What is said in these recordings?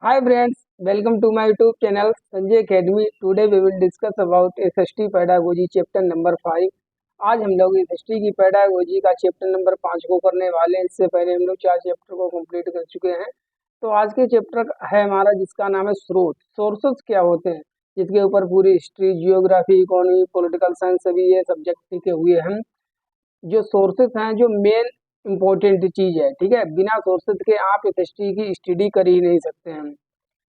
Hi friends, welcome to my YouTube channel Sanjay Academy. Today we will discuss about SST pedagogy chapter number 5. आज हम लोग SST की pedagogy का chapter number 5 को करने वाले हैं। इससे पहले हम लोग 4 चैप्टर को कंप्लीट कर चुके हैं। तो आज के चैप्टर है हमारा जिसका नाम है स्रोत। सोर्सेस क्या होते हैं, जिसके ऊपर पूरी history, geography, economy, political science सभी ये सब्जेक्ट लिखे हुए हैं। जो सोर्सेस हैं, जो मेन इम्पोर्टेंट चीज़ है, ठीक है। बिना सोर्सेस के आप SST की स्टडी कर ही नहीं सकते हैं।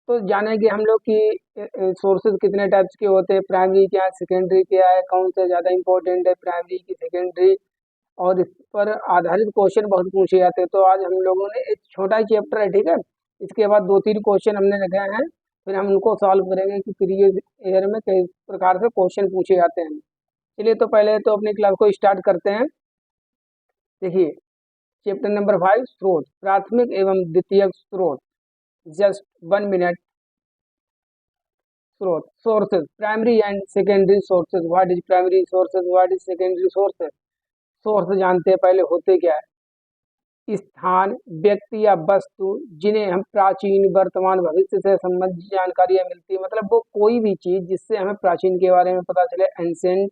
तो जानेंगे हम लोग कि सोर्सेज कितने टाइप्स के होते हैं, प्राइमरी क्या है, सेकेंडरी क्या है, कौन सा ज़्यादा इंपॉर्टेंट है, प्राइमरी की सेकेंडरी, और इस पर आधारित क्वेश्चन बहुत पूछे जाते हैं। तो आज हम लोगों ने एक छोटा ही चैप्टर है, ठीक है। इसके बाद 2-3 क्वेश्चन हमने रखे हैं, फिर हम उनको सॉल्व करेंगे कि प्रीवियस ईयर में किस प्रकार से क्वेश्चन पूछे जाते हैं। चलिए, तो पहले तो अपनी क्लास को स्टार्ट करते हैं। देखिए, चैप्टर नंबर 5 स्रोत, प्राथमिक एवं द्वितीयक स्रोत। Just 1 minute. स्रोत, sources, primary and secondary sources. What is primary sources, what is secondary sources. Source जानते हैं पहले होते क्या है। स्थान, व्यक्ति या वस्तु जिन्हें हम प्राचीन, वर्तमान, भविष्य से संबंधित जानकारियां मिलती है। मतलब वो कोई भी चीज जिससे हमें प्राचीन के बारे में पता चले, एंसेंट,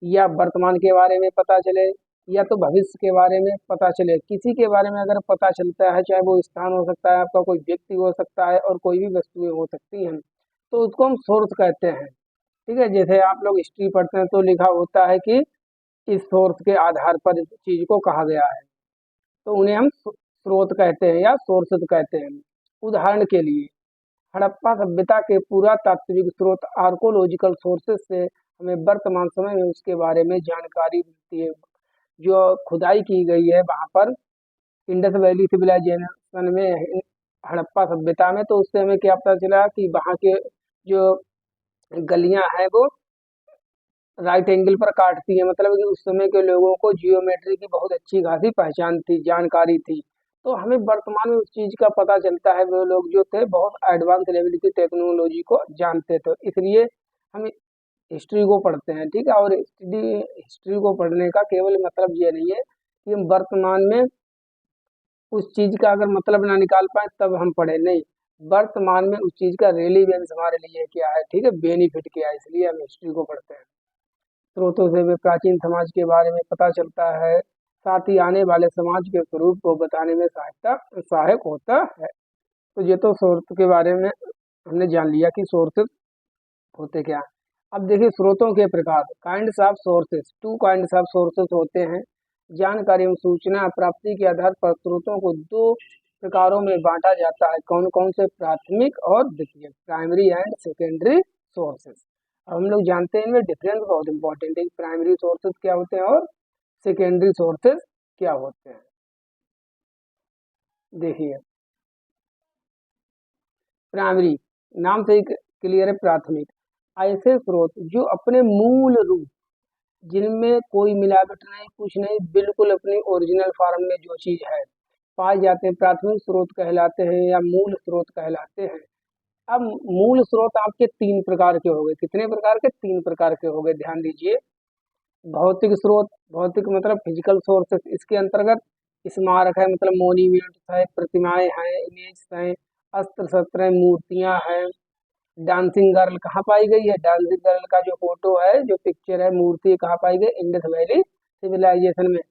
या वर्तमान के बारे में पता चले, या तो भविष्य के बारे में पता चले। किसी के बारे में अगर पता चलता है, चाहे वो स्थान हो सकता है, आपका कोई व्यक्ति हो सकता है, और कोई भी वस्तुएं हो सकती हैं, तो उसको हम सोर्स कहते हैं, ठीक है। जैसे आप लोग हिस्ट्री पढ़ते हैं तो लिखा होता है कि इस सोर्स के आधार पर इस चीज को कहा गया है, तो उन्हें हम स्रोत कहते हैं या सोर्सेज कहते हैं। उदाहरण के लिए, हड़प्पा सभ्यता के पुरातात्विक स्रोत, आर्कोलॉजिकल सोर्सेज से हमें वर्तमान समय में उसके बारे में जानकारी मिलती है। जो खुदाई की गई है वहाँ पर इंडस वैली सिविलाइजेशन में, हड़प्पा सभ्यता में, तो उससे हमें क्या पता चला कि वहाँ के जो गलियां हैं वो राइट एंगल पर काटती है। मतलब कि उस समय के लोगों को जियोमेट्री की बहुत अच्छी खासी पहचान थी, जानकारी थी। तो हमें वर्तमान में उस चीज का पता चलता है, वो लोग जो थे बहुत एडवांस लेवल की टेक्नोलॉजी को जानते थे। इसलिए हम हिस्ट्री को पढ़ते हैं, ठीक है। और हिस्ट्री को पढ़ने का केवल मतलब ये नहीं है कि हम वर्तमान में उस चीज का अगर मतलब ना निकाल पाए तब हम पढ़े, नहीं। वर्तमान में उस चीज का रेलिवेंस हमारे लिए क्या है, ठीक है, बेनिफिट क्या है, इसलिए हम हिस्ट्री को पढ़ते हैं। स्रोतों से वे प्राचीन समाज के बारे में पता चलता है, साथ ही आने वाले समाज के स्वरूप को बताने में सहायक होता है। तो ये तो स्रोत के बारे में हमने जान लिया कि सोर्सेस होते क्या हैं। अब देखिए स्रोतों के प्रकार, kinds of sources. 2 kinds of sources होते हैं। जानकारी एवं सूचना प्राप्ति के आधार पर स्रोतों को 2 प्रकारों में बांटा जाता है। कौन कौन से? प्राथमिक और द्वितीयक, प्राइमरी एंड सेकेंडरी सोर्सेस। अब हम लोग जानते हैं इनमें डिफरेंस बहुत इंपॉर्टेंट है। प्राइमरी सोर्सेस क्या होते हैं और सेकेंडरी सोर्सेस क्या होते हैं। देखिए, प्राइमरी नाम से ही क्लियर है, प्राथमिक। ऐसे स्रोत जो अपने मूल रूप, जिनमें कोई मिलावट नहीं, कुछ नहीं, बिल्कुल अपनी ओरिजिनल फॉर्म में जो चीज है पाए जाते हैं, प्राथमिक स्रोत कहलाते हैं या मूल स्रोत कहलाते हैं। अब मूल स्रोत आपके 3 प्रकार के हो गए। कितने प्रकार के? 3 प्रकार के हो गए, ध्यान दीजिए। भौतिक स्रोत, भौतिक मतलब फिजिकल सोर्सेस। इसके अंतर्गत स्मारक है, मतलब मोन्यूमेंट है, प्रतिमाएं हैं, इमेज हैं, अस्त्र शस्त्र हैं, मूर्तियां हैं। डांसिंग गर्ल कहाँ पाई गई है? डांसिंग गर्ल का जो फोटो है, जो पिक्चर है, मूर्ति कहाँ पाई गई? इंडस वैली सिविलाइजेशन में।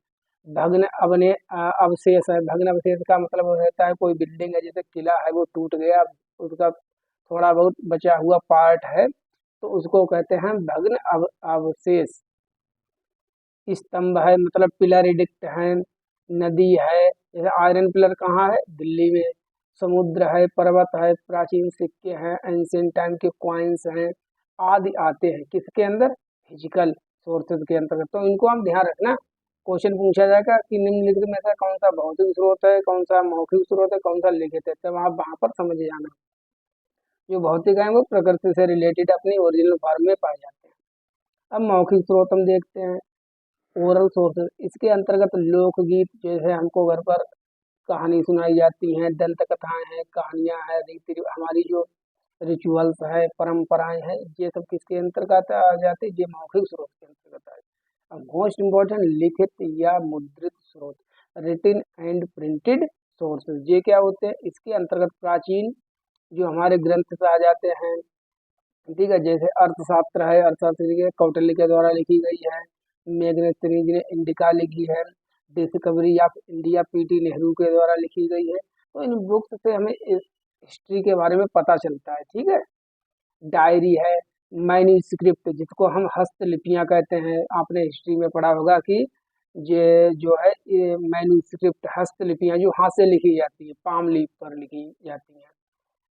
भग्न अवने अवशेष है। भग्न अवशेष का मतलब रहता है कोई बिल्डिंग है, जैसे किला है, वो टूट गया, उसका थोड़ा बहुत बचा हुआ पार्ट है, तो उसको कहते हैं भग्न अवशेष। स्तंभ है, मतलब पिलर इडिक्ट है। नदी है, जैसे आयरन पिलर कहाँ है? दिल्ली में। समुद्र है, पर्वत है, प्राचीन सिक्के हैं, एंशियंट टाइम के कॉइन्स हैं, आदि आते हैं किसके अंदर? फिजिकल सोर्सेज के अंतर्गत। तो इनको हम ध्यान रखना। क्वेश्चन पूछा जाएगा कि निम्नलिखित में से कौन सा भौतिक स्रोत है, कौन सा मौखिक स्रोत है, कौन सा लिखित है, तब आप वहां पर समझ जाना। जो भौतिक है वो प्रकृति से रिलेटेड अपनी ओरिजिनल फॉर्म में पाए जाते हैं। अब मौखिक स्रोत हम देखते हैं, ओरल सोर्सेज। इसके अंतर्गत लोकगीत, जैसे हमको घर पर कहानी सुनाई जाती हैं, दंत कथाएं हैं, कहानियां हैं, हमारी जो रिचुअल्स है, परंपराएं हैं, ये सब किसके अंतर्गत आ जाते हैं? ये मौखिक स्रोत के अंतर्गत आए। अब मोस्ट इम्पोर्टेंट, लिखित या मुद्रित स्रोत, रिटिन एंड प्रिंटेड सोर्सेज, ये क्या होते हैं? इसके अंतर्गत प्राचीन जो हमारे ग्रंथ से आ जाते हैं, ठीक है। जैसे अर्थशास्त्र है, अर्थशास्त्र की कौटिल्य के द्वारा लिखी गई है। मैग्नेस्त्री जी ने इंडिका लिखी है। Discovery of India PT Nehru के द्वारा लिखी गई है। तो इन बुक्स से हमें हिस्ट्री के बारे में पता चलता है, ठीक है। डायरी है, मैन्यूस्क्रिप्ट जिसको हम हस्तलिपियां कहते हैं, आपने हिस्ट्री में पढ़ा होगा कि ये जो है ये मैन्यूस्क्रिप्ट हस्तलिपियां जो हाथ से लिखी जाती है, पाम लीफ पर लिखी जाती हैं।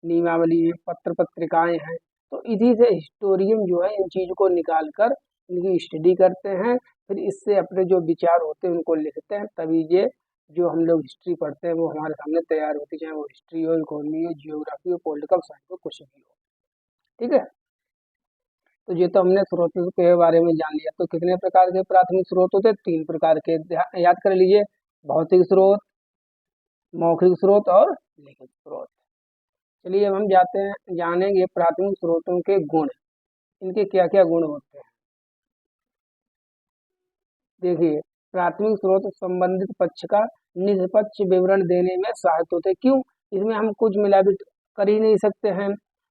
नियमावली है, पत्र पत्रिकाएं हैं। तो इसी से हिस्टोरियन जो है इन चीज़ को निकाल कर इनकी स्टडी करते हैं, फिर इससे अपने जो विचार होते हैं उनको लिखते हैं, तभी ये जो हम लोग हिस्ट्री पढ़ते हैं वो हमारे सामने तैयार होती, चाहे वो हिस्ट्री हो, इकोनॉमी हो, जियोग्राफी हो, पॉलिटिकल साइंस हो, कुछ भी हो, ठीक है। तो ये तो हमने स्रोतों के बारे में जान लिया। तो कितने प्रकार के प्राथमिक स्रोत होते हैं? 3 प्रकार के, याद कर लीजिए। भौतिक स्रोत, मौखिक स्रोत और लिखित स्रोत। चलिए अब हम जाते हैं जानेंगे प्राथमिक स्रोतों के गुण, इनके क्या क्या गुण होते हैं। देखिए, प्राथमिक स्रोत संबंधित पक्ष का निष्पक्ष विवरण देने में सहायक होते हैं। क्यों? इसमें हम कुछ मिलावट कर ही नहीं सकते हैं।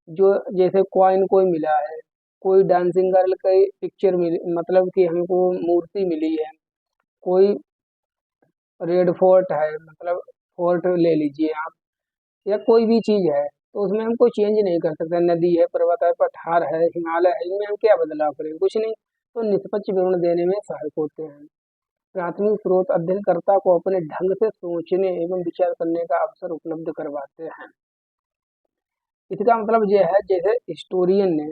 जो जैसे कॉइन कोई मिला है, कोई डांसिंग गर्ल की पिक्चर मिली, मतलब कि हमको मूर्ति मिली है, कोई रेड फोर्ट है, मतलब फोर्ट ले लीजिए आप, या कोई भी चीज़ है, तो उसमें हम कोई चेंज नहीं कर सकते। नदी है, पर्वत है, पठार है, हिमालय है, इनमें हम क्या बदलाव करें? कुछ नहीं। तो निष्पक्ष विवरण देने में सहायक होते हैं। प्राथमिक स्रोत अध्ययनकर्ता को अपने ढंग से सोचने एवं विचार करने का अवसर उपलब्ध करवाते हैं। इसका मतलब यह है, जैसे हिस्टोरियन ने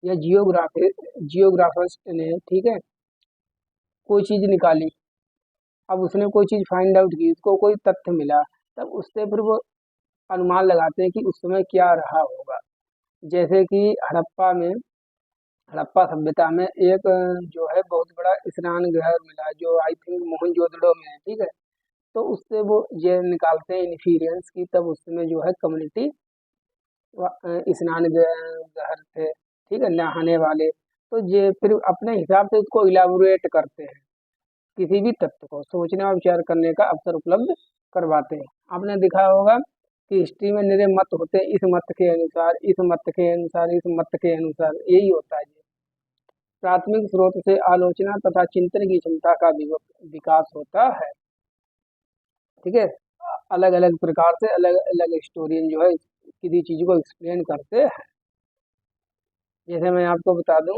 या जियोग्राफर्स ने, ठीक है, कोई चीज़ निकाली, अब उसने कोई चीज़ फाइंड आउट की, उसको कोई तथ्य मिला, तब उससे फिर वो अनुमान लगाते हैं कि उस समय क्या रहा होगा। जैसे कि हड़प्पा सभ्यता में एक जो है बहुत बड़ा स्नान घर मिला, जो आई थिंक मोहनजोदड़ो में है, ठीक है। तो उससे वो ये निकालते हैं इन्फीरियंस की, तब उस समय जो है कम्युनिटी स्नान घर थे, ठीक है, नहाने वाले। तो ये फिर अपने हिसाब से उसको इलाबोरेट करते हैं, किसी भी तत्व को सोचने और विचार करने का अवसर उपलब्ध करवाते हैं। आपने देखा होगा कि हिस्ट्री में निरे मत होते हैं, इस मत के अनुसार, इस मत के अनुसार, इस मत के अनुसार, यही होता है। प्राथमिक स्रोत से आलोचना तथा चिंतन की क्षमता का विकास होता है, ठीक है। अलग अलग प्रकार से अलग अलग हिस्टोरियन जो है किसी चीज़ को एक्सप्लेन करते हैं। जैसे मैं आपको बता दूं,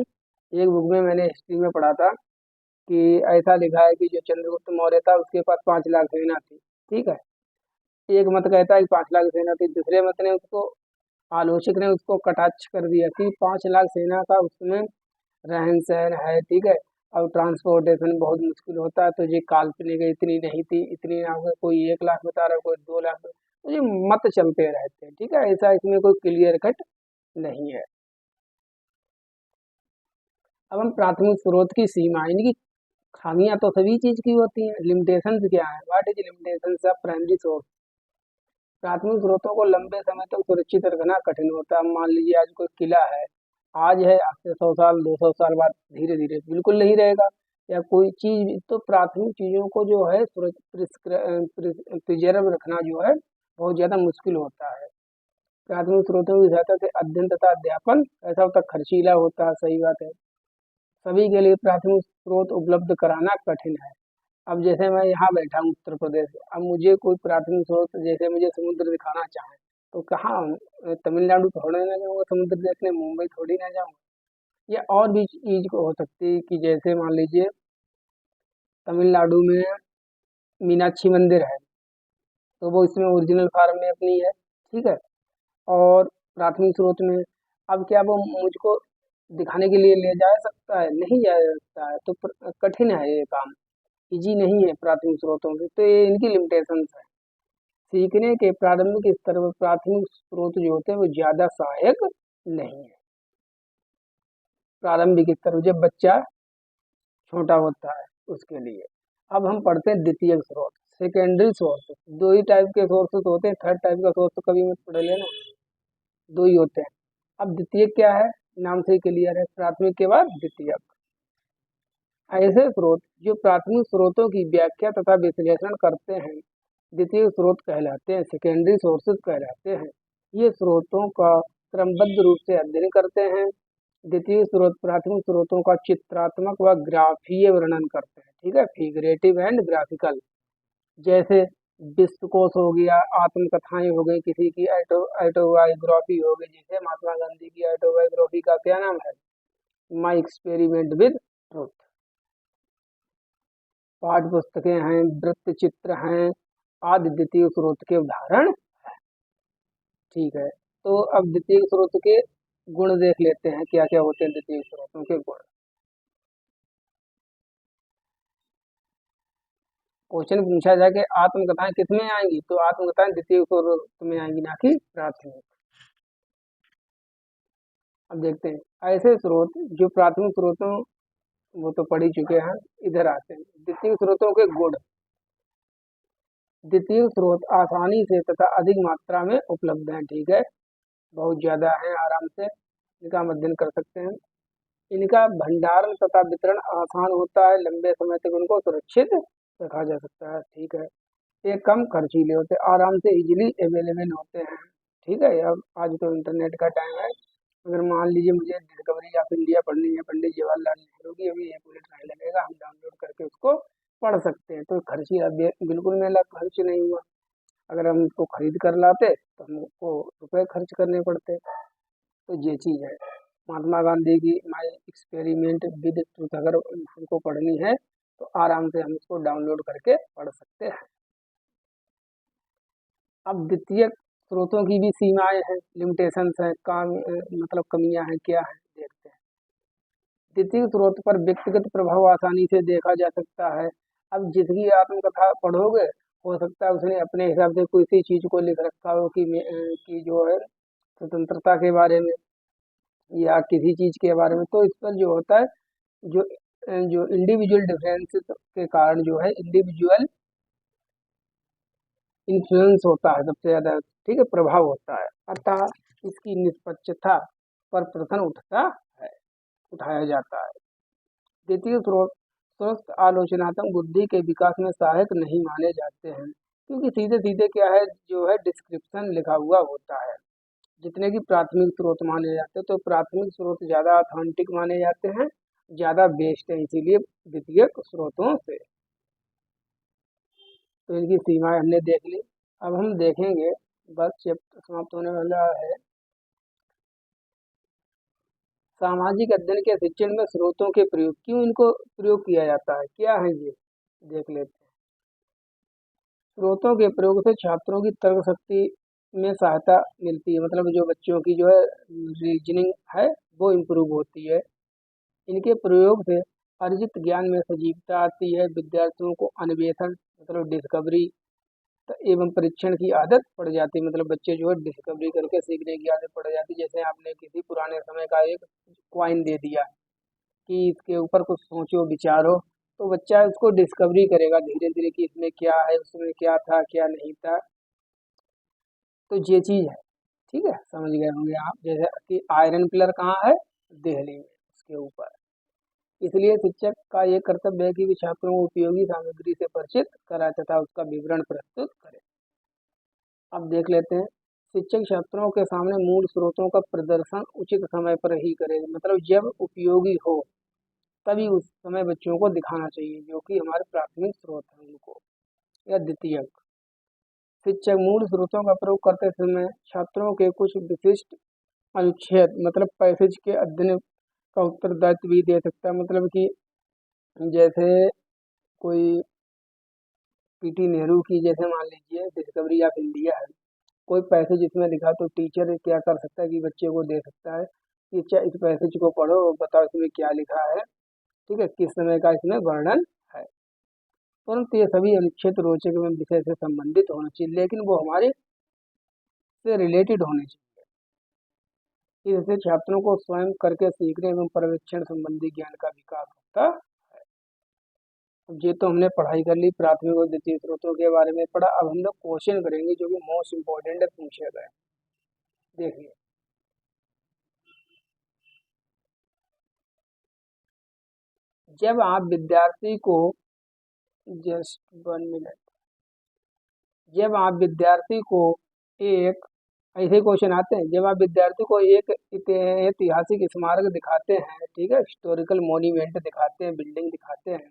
एक बुक में मैंने हिस्ट्री में पढ़ा था कि ऐसा लिखा है कि जो चंद्रगुप्त मौर्य था उसके पास 5 लाख सेना थी, ठीक है। एक मत कहता है कि 5 लाख सेना थी, दूसरे मत ने उसको, आलोचक ने उसको कटाक्ष कर दिया कि 5 लाख सेना का उसमें रहन सहन है, ठीक है, और ट्रांसपोर्टेशन बहुत मुश्किल होता है, तो ये काल्पनिक है, इतनी नहीं थी, इतनी ना हो, कोई 1 लाख बता रहा है, कोई 2 लाख, तो ये मत चलते रहते हैं, ठीक है। ऐसा इसमें कोई क्लियर कट नहीं है। अब हम प्राथमिक स्रोत की सीमा, इनकी खामियां तो सभी चीज की होती हैं, लिमिटेशंस क्या है? What is limitations of primary source? प्राथमिक स्रोतों को लंबे समय तक सुरक्षित रखना कठिन होता है। मान लीजिए आज कोई किला है, आज है, आज से 100 साल 200 साल बाद धीरे धीरे बिल्कुल नहीं रहेगा। या कोई चीज, तो प्राथमिक चीजों को जो है प्रिजर्व रखना जो है बहुत ज्यादा मुश्किल होता है। प्राथमिक स्रोतों की सहायता से अध्ययन तथा अध्यापन ऐसा होता है, खर्चीला होता है, सही बात है। सभी के लिए प्राथमिक स्रोत उपलब्ध कराना कठिन है। अब जैसे मैं यहाँ बैठा हूँ उत्तर प्रदेश, अब मुझे कोई प्राथमिक स्रोत, जैसे मुझे समुद्र दिखाना चाहे, तो कहाँ, तमिलनाडु थोड़ी ना जाऊँगा समुद्र देखने, मुंबई थोड़ी ना जाऊँगा। या और भी चीज को हो सकती है कि जैसे मान लीजिए तमिलनाडु में मीनाक्षी मंदिर है, तो वो इसमें ओरिजिनल फॉर्म में अपनी है, ठीक है। और प्राथमिक स्रोत में, अब क्या वो मुझको दिखाने के लिए ले जा सकता है? नहीं जा सकता है, तो कठिन है ये काम, इजी नहीं है प्राथमिक स्रोतों से, तो ये इनकी लिमिटेशंस है। सीखने के प्रारंभिक स्तर पर प्राथमिक स्रोत जो होते हैं वो ज्यादा सहायक नहीं है। प्रारंभिक स्तर पर जब बच्चा छोटा होता है उसके लिए। अब हम पढ़ते हैं द्वितीयक स्रोत, सेकेंडरी सोर्स। दो ही टाइप के सोर्सेस होते हैं, थर्ड टाइप का सोर्स तो कभी मत पढ़ लेना, दो ही होते हैं। अब द्वितीयक क्या है? नाम से ही क्लियर है, प्राथमिक के बाद द्वितीयक। ऐसे स्रोत जो प्राथमिक स्रोतों की व्याख्या तथा विश्लेषण करते हैं द्वितीय स्रोत कहलाते हैं, सेकेंडरी सोर्सेज कहलाते हैं। ये स्रोतों का क्रमबद्ध रूप से अध्ययन करते हैं। द्वितीय स्रोत प्राथमिक स्रोतों का चित्रात्मक व ग्राफीय वर्णन करते हैं। ठीक है, फिगरेटिव एंड ग्राफिकल। जैसे विश्वकोश हो गया, आत्मकथाएं हो गई, किसी की ऑटोबायोग्राफी हो गई, जैसे महात्मा गांधी की ऑटोबायोग्राफी का क्या नाम है, माई एक्सपेरिमेंट विद ट्रुथ। पाठ्य पुस्तकें हैं, वृत्त चित्र हैं, आदि द्वितीय स्रोत के उदाहरण। ठीक है, तो अब द्वितीय स्रोत के गुण देख लेते हैं, क्या क्या होते हैं द्वितीय स्रोतों के गुण। क्वेश्चन पूछा जाए कि आत्मकथाएं किसमें आएंगी, तो आत्मकथाएं द्वितीय स्रोत में आएंगी, ना कि प्राथमिक। अब देखते हैं ऐसे स्रोत जो प्राथमिक स्रोतों, वो तो पढ़ ही चुके हैं, इधर आते हैं द्वितीय स्रोतों के गुण। द्वितीय स्रोत आसानी से तथा अधिक मात्रा में उपलब्ध हैं। ठीक है, बहुत ज्यादा है, आराम से इनका हम अध्ययन कर सकते हैं। इनका भंडारण तथा वितरण आसान होता है, लंबे समय तक उनको सुरक्षित रखा जा सकता है। ठीक है, ये कम खर्चीले होते हैं, आराम से इजीली अवेलेबल होते हैं। ठीक है, अब आज तो इंटरनेट का टाइम है। अगर मान लीजिए मुझे डिस्कवरी ऑफ इंडिया पढ़नी है पंडित जवाहरलाल नेहरू की, अभी 1 मिनट नहीं लगेगा, हम डाउनलोड करके उसको पढ़ सकते हैं। तो खर्चीला बिल्कुल मेरा खर्च नहीं हुआ। अगर हम इसको खरीद कर लाते तो हमको रुपए खर्च करने पड़ते। तो ये चीज़ है। महात्मा गांधी की माई एक्सपेरिमेंट विद ट्रूथ अगर हमको पढ़नी है तो आराम से हम इसको डाउनलोड करके पढ़ सकते हैं। अब द्वितीय स्रोतों की भी सीमाएं हैं, लिमिटेशंस हैं, काम मतलब कमियां हैं, क्या है देखते हैं। द्वितीय स्रोत पर व्यक्तिगत प्रभाव आसानी से देखा जा सकता है। अब जिसकी आत्मकथा पढ़ोगे, हो सकता है उसने अपने हिसाब से किसी चीज को लिख रखा हो कि जो है स्वतंत्रता के बारे में या किसी चीज के बारे में, तो इस पर जो होता है, जो जो इंडिविजुअल डिफरेंसेस के कारण जो है इंडिविजुअल इन्फ्लुएंस होता है सबसे ज्यादा। ठीक है, प्रभाव होता है, अतः इसकी निष्पक्षता पर प्रश्न उठता है, उठाया जाता है। द्वितीय स्रोत स्वस्थ आलोचनात्मक बुद्धि के विकास में सहायक नहीं माने जाते हैं, क्योंकि सीधे सीधे क्या है, जो है डिस्क्रिप्शन लिखा हुआ होता है। जितने की प्राथमिक स्रोत माने जाते हैं, तो प्राथमिक स्रोत ज्यादा ऑथेंटिक माने जाते हैं, ज्यादा बेस्ड है, इसीलिए द्वितीयक स्रोतों से। तो इनकी सीमाएं हमने देख ली। अब हम देखेंगे, बस चैप्टर समाप्त होने वाला है। सामाजिक अध्ययन के शिक्षण में स्रोतों के प्रयोग, क्यों इनको प्रयोग किया जाता है, क्या है ये देख लेते हैं। स्रोतों के प्रयोग से छात्रों की तर्क शक्ति में सहायता मिलती है, मतलब जो बच्चों की जो है रीजनिंग है वो इम्प्रूव होती है। इनके प्रयोग से अर्जित ज्ञान में सजीवता आती है, विद्यार्थियों को अन्वेषण मतलब डिस्कवरी एवं परीक्षण की आदत पड़ जाती है, मतलब बच्चे जो है डिस्कवरी करके सीखने की आदत पड़ जाती है। जैसे आपने किसी पुराने समय का एक क्वाइन दे दिया कि इसके ऊपर कुछ सोचो विचारो, तो बच्चा उसको डिस्कवरी करेगा धीरे धीरे कि इसमें क्या है, उसमें क्या था क्या नहीं था। तो ये चीज है। ठीक है, समझ गए होंगे आप, जैसे कि आयरन पिलर कहाँ है, दिल्ली में, उसके ऊपर। इसलिए शिक्षक का ये कर्तव्य है कि वे छात्रों को उपयोगी सामग्री से परिचित कराए तथा उसका विवरण प्रस्तुत करे। अब देख लेते हैं, शिक्षक छात्रों के सामने मूल स्रोतों का प्रदर्शन उचित समय पर ही करे, मतलब जब उपयोगी हो तभी उस समय बच्चों को दिखाना चाहिए, जो कि हमारे प्राथमिक स्रोत है उनको, या द्वितीयक। शिक्षक मूल स्रोतों का प्रयोग करते समय छात्रों के कुछ विशिष्ट अनुच्छेद मतलब पैसेज के अध्ययन का उत्तरदायित्व भी दे सकता है, मतलब कि जैसे कोई पीटी नेहरू की, जैसे मान लीजिए डिस्कवरी ऑफ इंडिया है, कोई पैसेज इसमें लिखा, तो टीचर क्या कर सकता है कि बच्चे को दे सकता है कि अच्छा इस पैसेज को पढ़ो और बताओ इसमें क्या लिखा है। ठीक है, किस समय का इसमें वर्णन है। परंतु ये सभी अनुच्छेद रोचक एवं विषय से संबंधित होना चाहिए, लेकिन वो हमारे से रिलेटेड होने चाहिए। इससे छात्रों को स्वयं करके सीखने एवं पर्यवेक्षण संबंधी ज्ञान का विकास होता है। अब ये तो हमने पढ़ाई कर ली, प्राथमिक और द्वितीय स्रोतों के बारे में पढ़ा। अब हम लोग क्वेश्चन करेंगे जो कि मोस्ट इम्पोर्टेंट है, पूछे गए। देखिए, जब आप विद्यार्थी को, जस्ट 1 मिनट, जब आप विद्यार्थी को एक ऐसे क्वेश्चन आते हैं जब आप विद्यार्थी को एक ऐतिहासिक स्मारक दिखाते हैं, ठीक है, हिस्टोरिकल मॉन्यूमेंट दिखाते हैं, बिल्डिंग दिखाते हैं,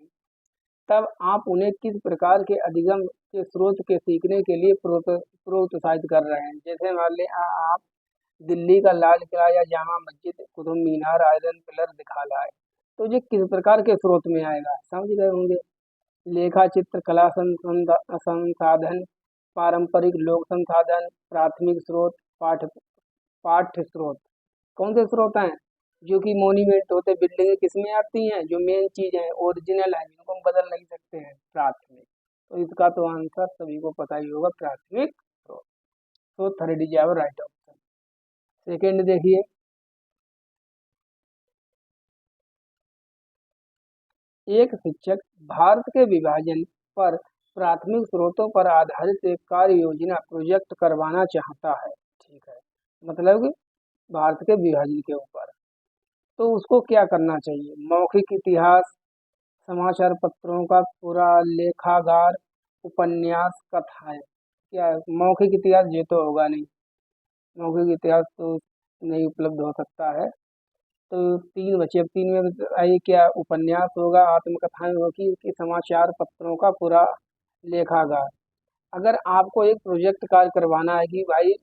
तब आप उन्हें किस प्रकार के अधिगम के स्रोत के सीखने के लिए प्रोत्साहित कर रहे हैं। जैसे मान लें आप दिल्ली का लाल किला या जामा मस्जिद, कुतुब मीनार, आयरन पिलर दिखा लाए, तो ये किस प्रकार के स्रोत में आएगा, समझ गए होंगे। लेखा चित्र कला संसाधन, पारंपरिक लोक संसाधन, प्राथमिक स्रोत, पाठ्य स्रोत। कौन से स्रोत हैं? जो कि मोन्यूमेंट होते, बिल्डिंग किस में आती हैं, जो मेन चीज है, ओरिजिनल है, जिनको हम बदल नहीं सकते हैं, प्राथमिक। तो इसका तो आंसर सभी को पता ही होगा, प्राथमिक स्रोत। तो third is our right option. Second देखिए, एक शिक्षक भारत के विभाजन पर प्राथमिक स्रोतों पर आधारित एक कार्य योजना प्रोजेक्ट करवाना चाहता है, ठीक है, मतलब कि भारत के विभाजन के ऊपर। तो उसको क्या करना चाहिए? मौखिक इतिहास, समाचार पत्रों का पूरा लेखागार, उपन्यास, कथाएं। क्या है? मौखिक इतिहास ये तो होगा नहीं, मौखिक इतिहास तो नहीं उपलब्ध हो सकता है। तो तीन बचे, अब तीन में बताइए क्या? उपन्यास होगा, आत्मकथाएं होगी, कि समाचार पत्रों का पूरा लेखागार। अगर आपको एक प्रोजेक्ट कार्य करवाना है कि भाई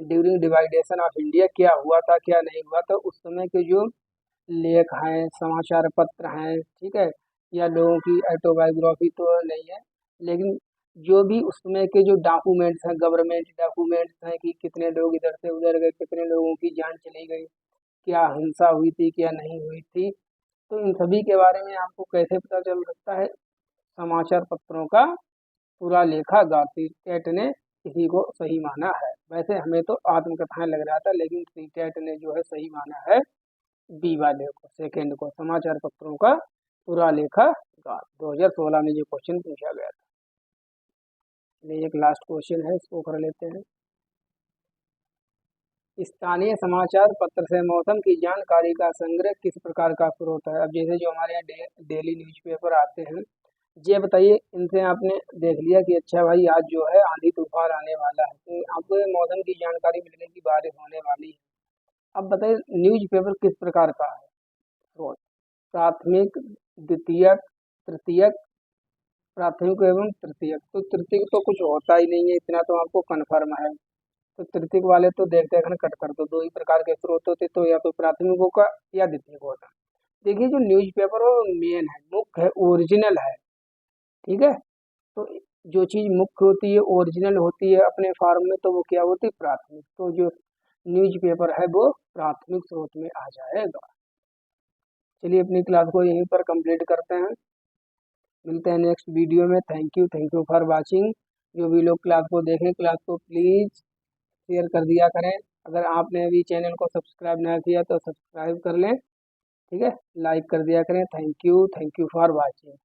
ड्यूरिंग डिवाइडेशन ऑफ इंडिया क्या हुआ था क्या नहीं हुआ, तो उस समय के जो लेख हैं, समाचार पत्र हैं, ठीक है, या लोगों की ऑटोबायोग्राफी तो नहीं है, लेकिन जो भी उस समय के जो डॉक्यूमेंट्स हैं, गवर्नमेंट डॉक्यूमेंट्स हैं, कि कितने लोग इधर से उधर गए, कितने लोगों की जान चली गई, क्या हिंसा हुई थी क्या नहीं हुई थी, तो इन सभी के बारे में आपको कैसे पता चल सकता है? समाचार पत्रों का पूरा लेखा गाती टेट ने इसी को सही माना है। वैसे हमें तो आत्मकथाएं लग रहा था, लेकिन टेट ने जो है सही माना है बी वाले को, सेकंड को, समाचार पत्रों का पूरा लेखा गार। 2016 में ये क्वेश्चन पूछा गया था। ये एक लास्ट क्वेश्चन है, इसको कर लेते हैं। स्थानीय समाचार पत्र से मौसम की जानकारी का संग्रह किस प्रकार का स्रोत है? अब जैसे जो हमारे यहाँ डेली न्यूज़पेपर आते हैं, ये बताइए, इनसे आपने देख लिया कि अच्छा भाई आज जो है आंधी तूफान आने वाला है, तो आपको ये मौसम की जानकारी मिलने की, बारिश होने वाली है। अब बताइए न्यूज़पेपर किस प्रकार का है स्रोत? प्राथमिक, द्वितीयक, तृतीयक, प्राथमिक एवं तृतीयक। तो तृतीयक तो कुछ होता ही नहीं है, इतना तो आपको कन्फर्म है। तो तृतीयक वाले तो देखते हैं कट कर दो, दो ही प्रकार के स्रोत होते, तो या तो प्राथमिक होगा या द्वितीयक होगा। देखिए जो न्यूज़पेपर है वो मेन है, मुख्य है, ओरिजिनल है, ठीक है। तो जो चीज़ मुख्य होती है, ओरिजिनल होती है अपने फॉर्म में, तो वो क्या होती है? प्राथमिक। तो जो न्यूज़पेपर है वो प्राथमिक स्रोत में आ जाएगा। चलिए अपनी क्लास को यहीं पर कंप्लीट करते हैं, मिलते हैं नेक्स्ट वीडियो में। Thank you for watching. जो भी लोग क्लास को देखें, क्लास को प्लीज़ शेयर कर दिया करें। अगर आपने अभी चैनल को सब्सक्राइब नहीं किया तो सब्सक्राइब कर लें, ठीक है, लाइक कर दिया करें। Thank you for watching.